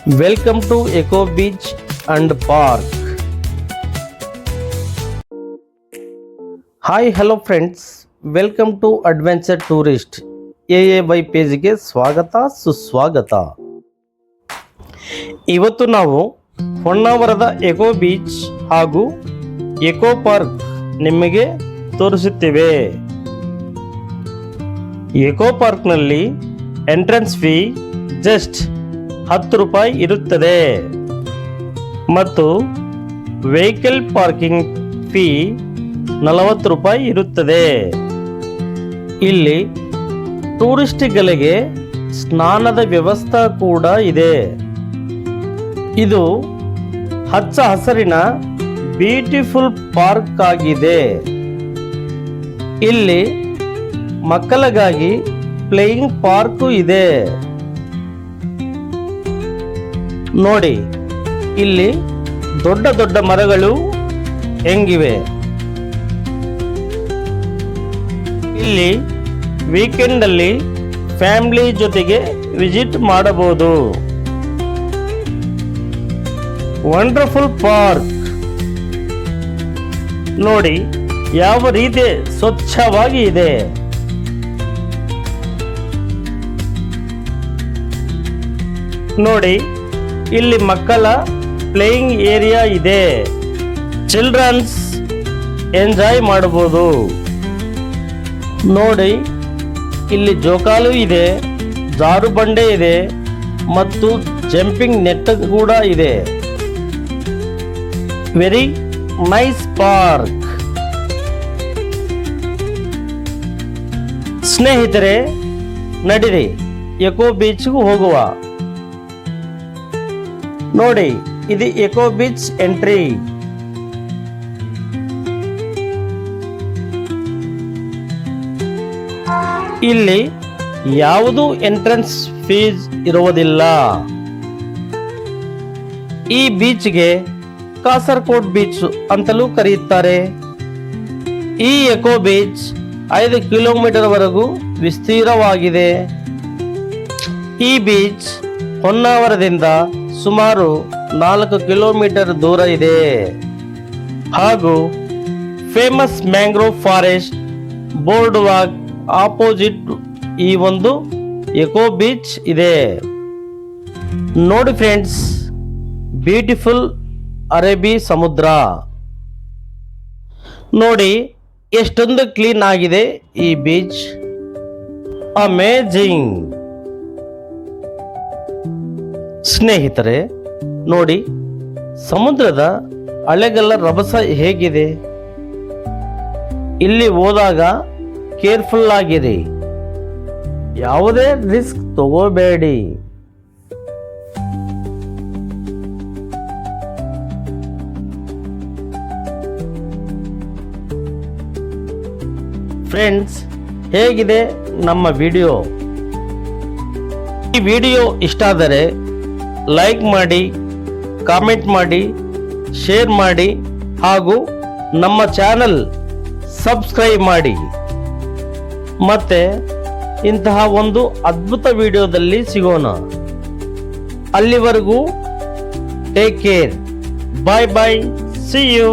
Welcome to Eco Beach and Park. Hi, hello friends. Welcome to Adventure Tourist. AAY ಪೇಜ್ಗೆ ಸ್ವಾಗತ ಸುಸ್ವಾಗತ. ಇವತ್ತು ನಾವು ಹೊನ್ನಾವರದ eco beach ಹಾಗೂ eco park ನಿಮಗೆ ತೋರಿಸುತ್ತೇವೆ. ಎಕೋ ಪಾರ್ಕ್ನಲ್ಲಿ ಎಂಟ್ರೆನ್ಸ್ ಫೀ ಜಸ್ಟ್ 10 ರೂಪಾಯಿ ಇರುತ್ತದೆ ಮತ್ತು ವೆಹಿಕಲ್ ಪಾರ್ಕಿಂಗ್ ಫೀ 40 ರೂಪಾಯಿ ಇರುತ್ತದೆ. ಇಲ್ಲಿ ಟೂರಿಸ್ಟ್ಗಳಿಗೆ ಸ್ನಾನದ ವ್ಯವಸ್ಥೆ ಕೂಡ ಇದೆ. ಇದು ಹಚ್ಚ ಹಸಿರಿನ ಬ್ಯೂಟಿಫುಲ್ ಪಾರ್ಕ್ ಆಗಿದೆ. ಇಲ್ಲಿ ಮಕ್ಕಳಿಗಾಗಿ ಪ್ಲೇಯಿಂಗ್ ಪಾರ್ಕ್ ಇದೆ. ನೋಡಿ, ಇಲ್ಲಿ ದೊಡ್ಡ ದೊಡ್ಡ ಮರಗಳು ಹೆಂಗಿವೆ. ಇಲ್ಲಿ ವೀಕೆಂಡ್ ಅಲ್ಲಿ ಫ್ಯಾಮಿಲಿ ಜೊತೆಗೆ ವಿಸಿಟ್ ಮಾಡಬಹುದು. ವಂಡರ್ಫುಲ್ ಪಾರ್ಕ್ ನೋಡಿ ಯಾವ ರೀತಿ ಸ್ವಚ್ಛವಾಗಿ ಇದೆ. ನೋಡಿ, ಇಲ್ಲಿ ಮಕ್ಕಳ ಪ್ಲೇಯಿಂಗ್ ಏರಿಯಾ ಇದೆ. ಚಿಲ್ಡ್ರನ್ಸ್ ಎಂಜಾಯ್ ಮಾಡಬಹುದು. ನೋಡಿ, ಇಲ್ಲಿ ಜೋಕಾಲು ಇದೆ, ಜಾರು ಬಂಡೆ ಇದೆ ಮತ್ತು ಜಂಪಿಂಗ್ ನೆಟ್ ಕೂಡ ಇದೆ. Very nice park. ಸ್ನೇಹಿತರೆ, ನಡಿರಿ ಎಕೋ ಬೀಚ್ಗೂ ಹೋಗುವ. ನೋಡಿ, ಇದು ಎಕೋ ಬೀಚ್ ಎಂಟ್ರಿ. ಇಲ್ಲಿ ಯಾವುದು ಎಂಟ್ರೆನ್ಸ್ ಫೀಸ್ ಇರುವುದಿಲ್ಲ. ಈ ಬೀಚ್ಗೆ ಕಾಸರಕೋಡ್ ಬೀಚ್ ಅಂತಲೂ ಕರೆಯುತ್ತಾರೆ. ಈ ಎಕೋ ಬೀಚ್ 5 ಕಿಲೋಮೀಟರ್ ವರೆಗೂ ವಿಸ್ತೀರ್ಣವಾಗಿದೆ. ಈ ಬೀಚ್ ಹೊನ್ನಾವರದಿಂದ ಸುಮಾರು 4 ಕಿಲೋಮೀಟರ್ ದೂರ ಇದೆ ಹಾಗೂ famous mangrove forest board walk opposite ಈ ಒಂದು ಎಕೋ ಬೀಚ್ ಇದೆ. ನೋಡಿ ಫ್ರೆಂಡ್ಸ್, ಬ್ಯೂಟಿಫುಲ್ ಅರೇಬಿ ಸಮುದ್ರ ನೋಡಿ ಎಷ್ಟೊಂದು ಕ್ಲೀನ್ ಆಗಿದೆ ಈ ಬೀಚ್. ಅಮೇಜಿಂಗ್. ಸ್ನೇಹಿತರೆ, ನೋಡಿ ಸಮುದ್ರದ ಅಲೆಗಳ ರಭಸ ಹೇಗಿದೆ. ಇಲ್ಲಿ ಹೋದಾಗ ಕೇರ್ಫುಲ್ ಆಗಿರಿ, ಯಾವುದೇ ರಿಸ್ಕ್ ತಗೋಬೇಡಿ. ಫ್ರೆಂಡ್ಸ್, ಹೇಗಿದೆ ನಮ್ಮ ವಿಡಿಯೋ? ಈ ವಿಡಿಯೋ ಇಷ್ಟ ಆದರೆ ಲೈಕ್ ಮಾಡಿ, ಕಾಮೆಂಟ್ ಮಾಡಿ, ಶೇರ್ ಮಾಡಿ ಹಾಗೂ ನಮ್ಮ ಚಾನಲ್ ಸಬ್ಸ್ಕ್ರೈಬ್ ಮಾಡಿ. ಮತ್ತೆ ಇಂತಹ ಒಂದು ಅದ್ಭುತ ವಿಡಿಯೋದಲ್ಲಿ ಸಿಗೋಣ. ಅಲ್ಲಿವರೆಗೂ take care. Bye bye. See you.